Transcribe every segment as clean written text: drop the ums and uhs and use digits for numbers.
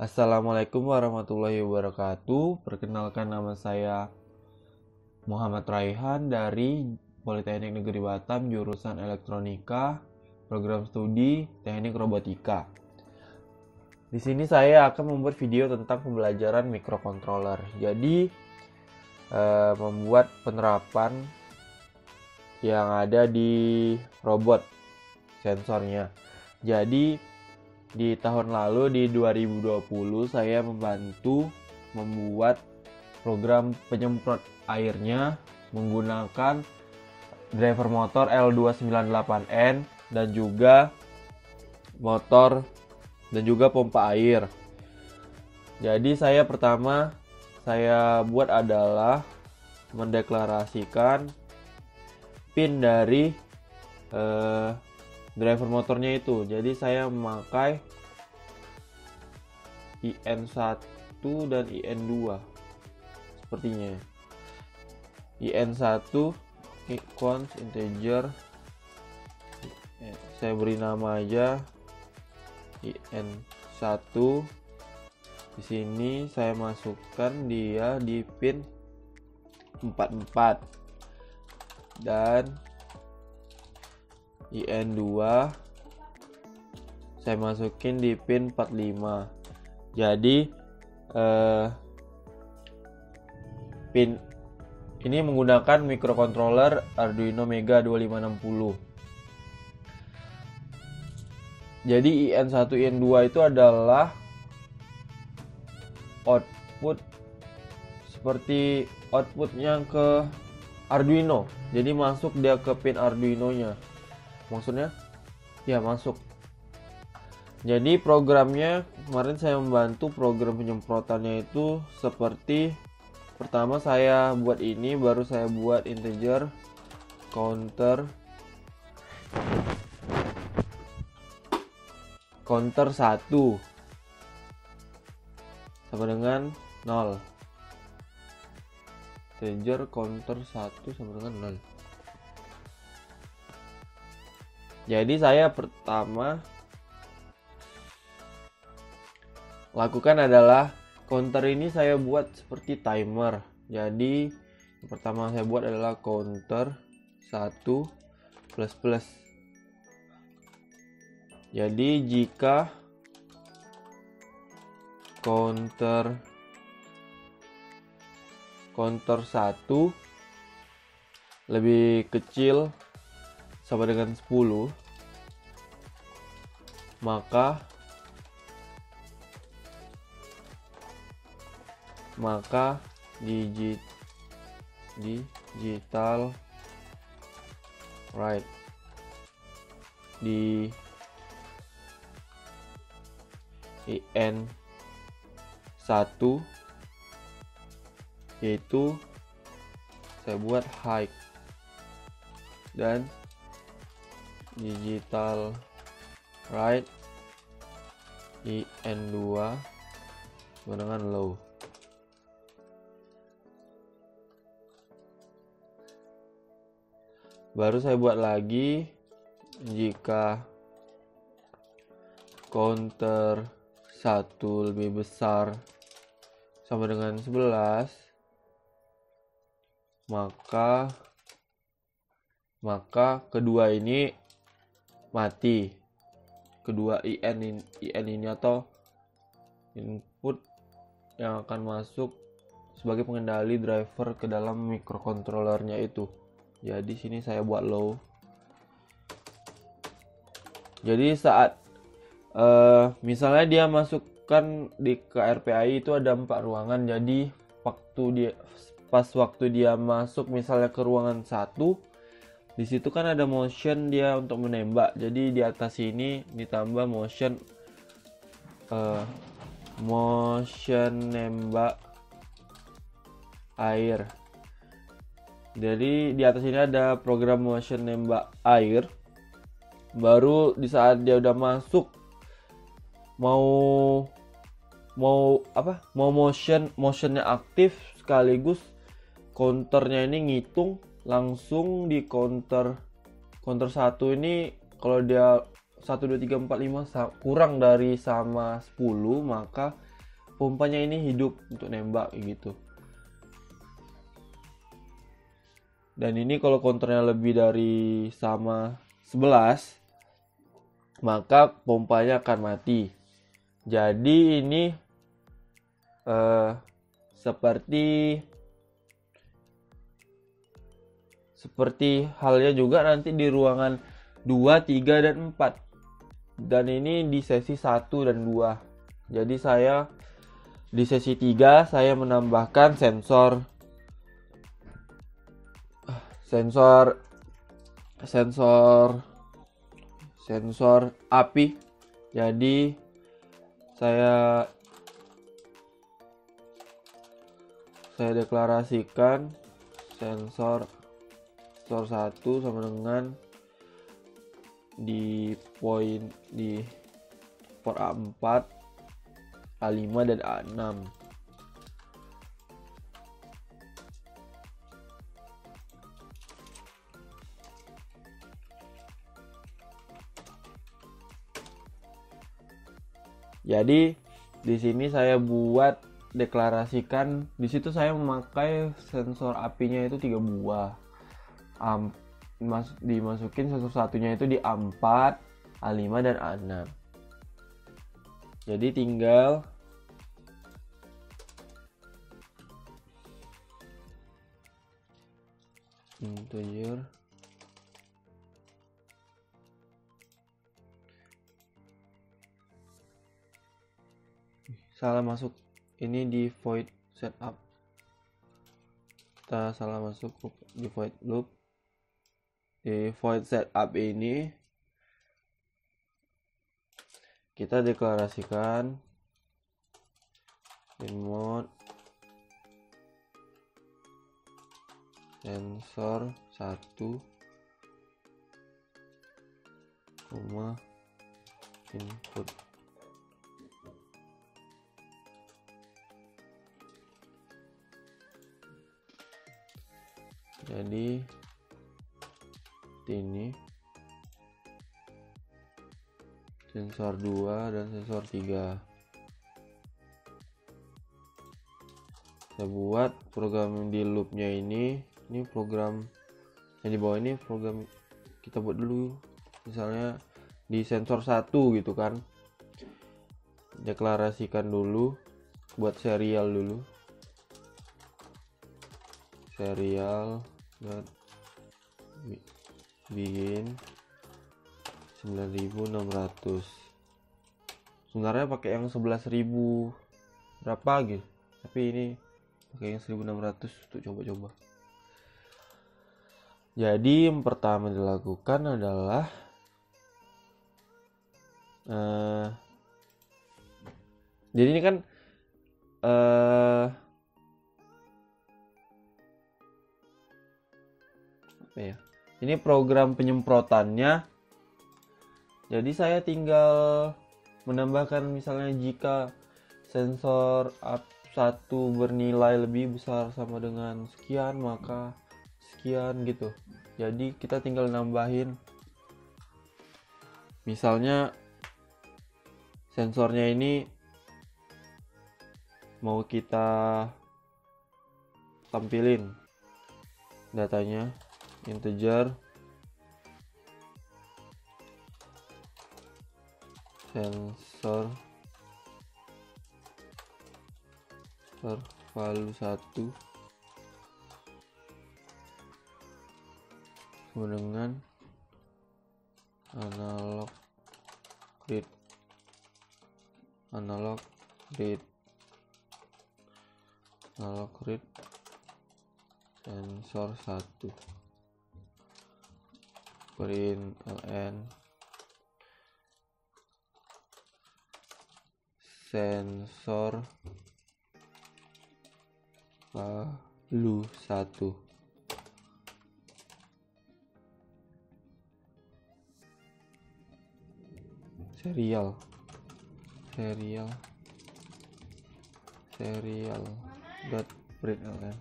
Assalamualaikum warahmatullahi wabarakatuh. Perkenalkan, nama saya Muhammad Raihan dari Politeknik Negeri Batam, jurusan Elektronika, program studi Teknik Robotika. Di sini saya akan membuat video tentang pembelajaran microcontroller. Jadi, membuat penerapan yang ada di robot sensornya. Jadi, di tahun lalu di 2020 saya membantu membuat program penyemprot airnya menggunakan driver motor L298N dan juga motor dan juga pompa air. Jadi saya buat adalah mendeklarasikan pin dari driver motornya itu. Jadi saya memakai IN1 dan IN2 sepertinya. IN1 cons integer, saya beri nama aja IN1. Di sini saya masukkan dia di pin 44 dan IN2 saya masukin di pin 45. Jadi pin ini menggunakan microcontroller Arduino Mega 2560. Jadi IN1 IN2 itu adalah output seperti outputnya ke Arduino. Jadi masuk dia ke pin Arduino-nya. Maksudnya ya masuk. Jadi programnya kemarin saya membantu program penyemprotannya itu seperti pertama saya buat ini, baru saya buat integer counter 1 sama dengan 0. Integer counter 1 sama dengan 0. Jadi saya pertama lakukan adalah counter ini saya buat seperti timer. Jadi yang pertama saya buat adalah counter 1 plus plus. Jadi jika counter 1 lebih kecil sama dengan 10, maka digital write di IN1 yaitu saya buat high, dan digital write IN2 dengan low. Baru saya buat lagi jika counter 1 lebih besar sama dengan 11, maka kedua ini mati. Kedua IN ini atau input yang akan masuk sebagai pengendali driver ke dalam microcontrollernya itu. Jadi sini saya buat low. Jadi saat misalnya dia masukkan di ke RPI itu ada 4 ruangan. Jadi waktu dia masuk misalnya ke ruangan 1, di situ kan ada motion dia untuk menembak. Jadi di atas ini ditambah motion nembak air. Jadi di atas ini ada program motion nembak air. Baru di saat dia udah masuk mau motionnya aktif, sekaligus counternya ini ngitung langsung di counter 1 ini. Kalau dia 1 2 3 4 5 kurang dari sama 10, maka pompanya ini hidup untuk nembak gitu. Dan ini kalau counternya lebih dari sama 11, maka pompanya akan mati. Jadi ini seperti halnya juga nanti di ruangan 2, 3, dan 4. Dan ini di sesi 1 dan 2. Jadi saya di sesi 3 saya menambahkan sensor api. Jadi saya deklarasikan sensor 1 sama dengan di port A4, A5, dan A6. Jadi di sini saya buat deklarasikan, di situ saya memakai sensor apinya itu 3 buah. Dimasukin sensor satunya itu di A4, A5, dan A6. Jadi tinggal integer salah masuk ini di void setup, kita salah masuk di void loop. Di void setup ini kita deklarasikan in mode sensor 1, input. Jadi ini sensor 2 dan sensor 3. Saya buat program di loopnya ini program yang di bawah ini program kita buat dulu, misalnya di sensor 1 gitu kan. Deklarasikan dulu, buat serial dulu, serial begin 9600. Sebenarnya pakai yang 11.000 berapa gitu, tapi ini pakai yang 1600 untuk coba-coba. Jadi yang pertama dilakukan adalah jadi ini kan apa ya? Ini program penyemprotannya. Jadi saya tinggal menambahkan, misalnya jika sensor A1 bernilai lebih besar sama dengan sekian, maka sekian gitu. Jadi kita tinggal nambahin, misalnya sensornya ini mau kita tampilin datanya integer sensor value 1 sama dengan analog read sensor 1 println sensor value 1. serial dot println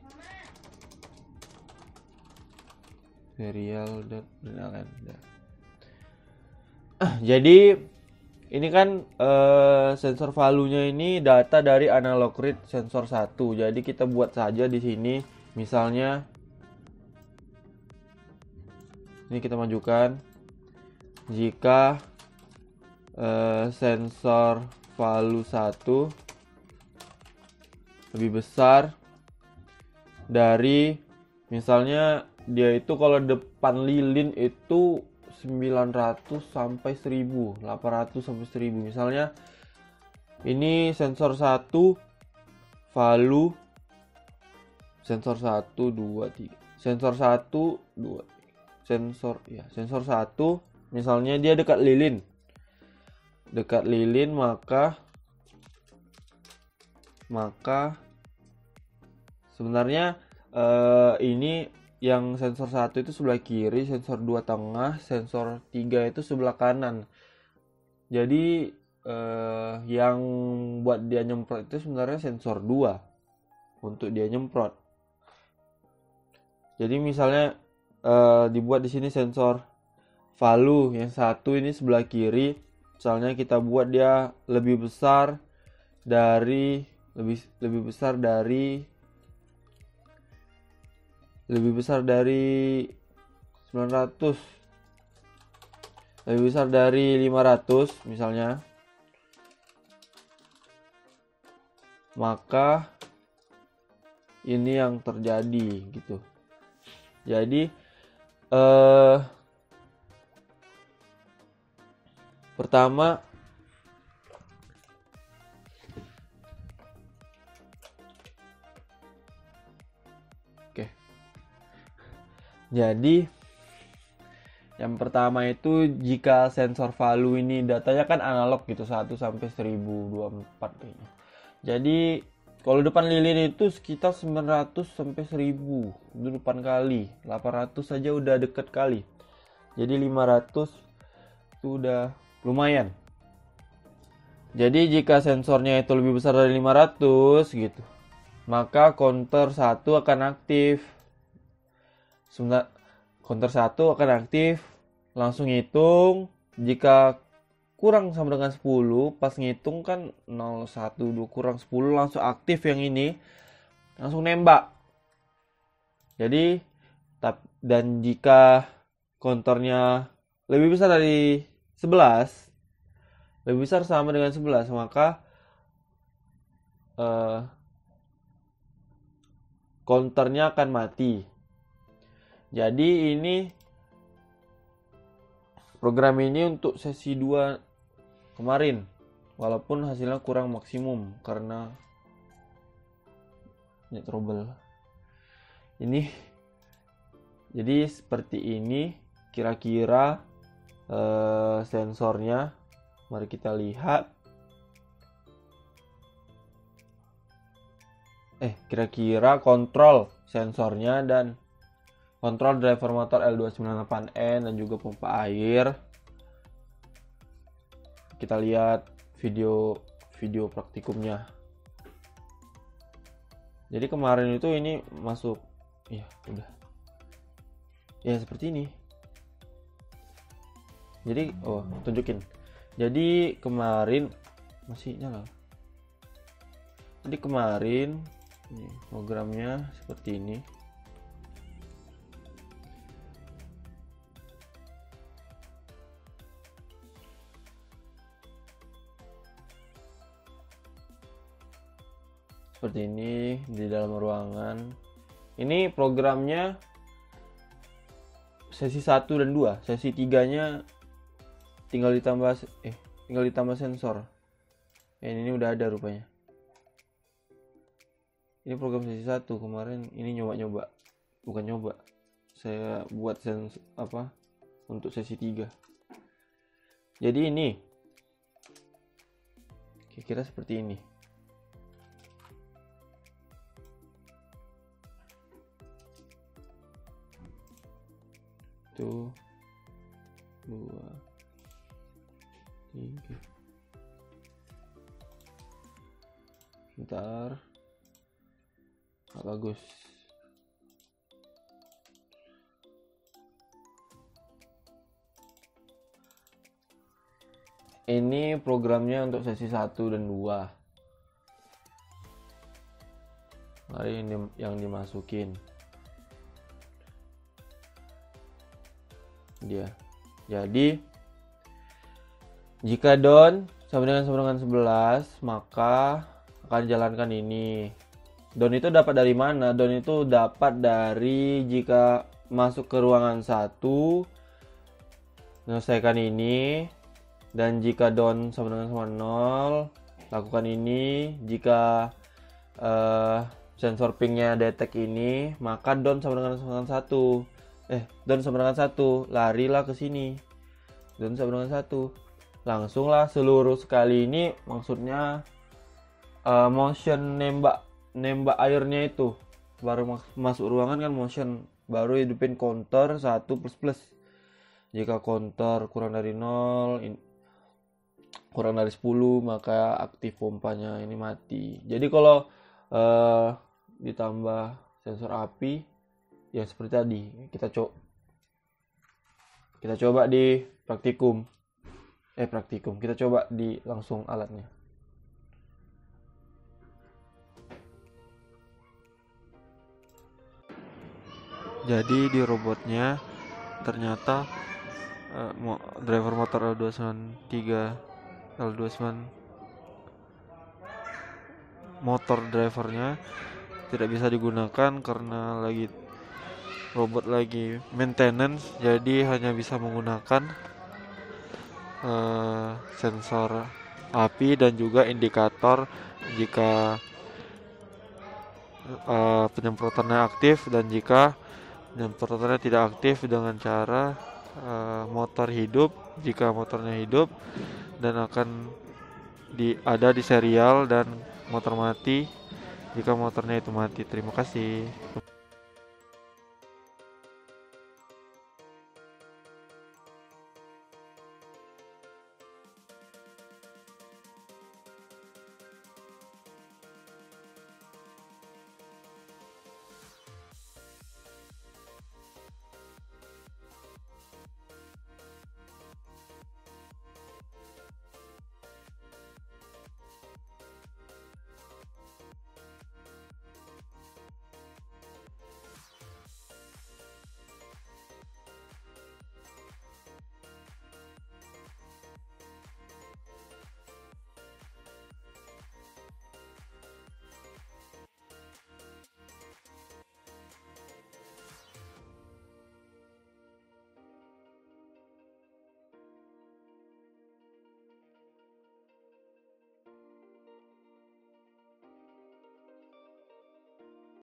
Jadi ini kan sensor value-nya ini data dari analog read sensor 1. Jadi kita buat saja di sini misalnya ini kita majukan jika sensor value 1 lebih besar dari, misalnya dia itu kalau depan lilin itu 900 sampai 1000, 800 sampai 1000. Misalnya ini sensor 1 value sensor 1 2 3. Sensor 1 2 sensor 1 misalnya dia dekat lilin. Dekat lilin maka sebenarnya ini yang sensor 1 itu sebelah kiri, sensor 2 tengah, sensor 3 itu sebelah kanan. Jadi yang buat dia nyemprot itu sebenarnya sensor 2 untuk dia nyemprot. Jadi misalnya dibuat di sini sensor value yang satu ini sebelah kiri, misalnya kita buat dia lebih besar dari 900, lebih besar dari 500 misalnya, maka ini yang terjadi gitu. Jadi pertama jadi yang pertama itu jika sensor value ini datanya kan analog gitu 1 sampai 1024 kayaknya. Jadi kalau depan lilin itu sekitar 900 sampai 1000 itu depan kali, 800 saja udah deket kali. Jadi 500 itu udah lumayan. Jadi jika sensornya itu lebih besar dari 500 gitu, maka counter 1 akan aktif. Counter 1 akan aktif, langsung hitung. Jika kurang sama dengan 10, pas ngitung kan 0, 1, 2 kurang 10 langsung aktif yang ini, langsung nembak. Jadi dan jika counternya lebih besar dari 11, lebih besar sama dengan 11, maka counternya akan mati. Jadi ini program ini untuk sesi 2 kemarin, walaupun hasilnya kurang maksimum karena net trouble. Ini jadi seperti ini kira-kira sensornya. Mari kita lihat. Kira-kira kontrol sensornya dan kontrol driver motor L298N dan juga pompa air. Kita lihat video praktikumnya. Jadi kemarin itu ini masuk, ya udah, ya seperti ini. Jadi tunjukin. Jadi kemarin masih nyala. Jadi kemarin ini programnya seperti ini. Seperti ini di dalam ruangan. Ini programnya sesi 1 dan 2. Sesi 3-nya tinggal ditambah sensor. Ini udah ada rupanya. Ini program sesi 1 kemarin, ini nyoba-nyoba. Bukan nyoba. Saya buat untuk sesi 3. Jadi ini kira-kira seperti ini. Tuh 2 3. Bentar, nggak bagus. Ini programnya untuk sesi 1 dan 2. Mari ini yang dimasukin. Dia. Jadi jika don sama dengan 11, maka akan jalankan ini. Don itu dapat dari mana? Don itu dapat dari jika masuk ke ruangan 1, menyelesaikan ini, dan jika don sama dengan 0, lakukan ini. Jika sensor pingnya detect ini, maka don sama dengan 1. Don sama dengan 1, larilah ke sini. Don sama dengan 1. Langsunglah seluruh sekali ini, maksudnya motion nembak airnya itu. Baru masuk ruangan kan motion, baru hidupin counter 1 plus. Jika counter kurang dari 0, kurang dari 10, maka aktif pompanya ini mati. Jadi kalau ditambah sensor api ya seperti tadi, kita coba di praktikum. Kita coba di langsung alatnya. Jadi di robotnya ternyata driver motor L293, L29 motor drivernya tidak bisa digunakan karena robot lagi maintenance, jadi hanya bisa menggunakan sensor api dan juga indikator jika penyemprotannya aktif dan jika penyemprotannya tidak aktif, dengan cara motor hidup jika motornya hidup, dan akan ada di serial, dan motor mati jika motornya itu mati. Terima kasih.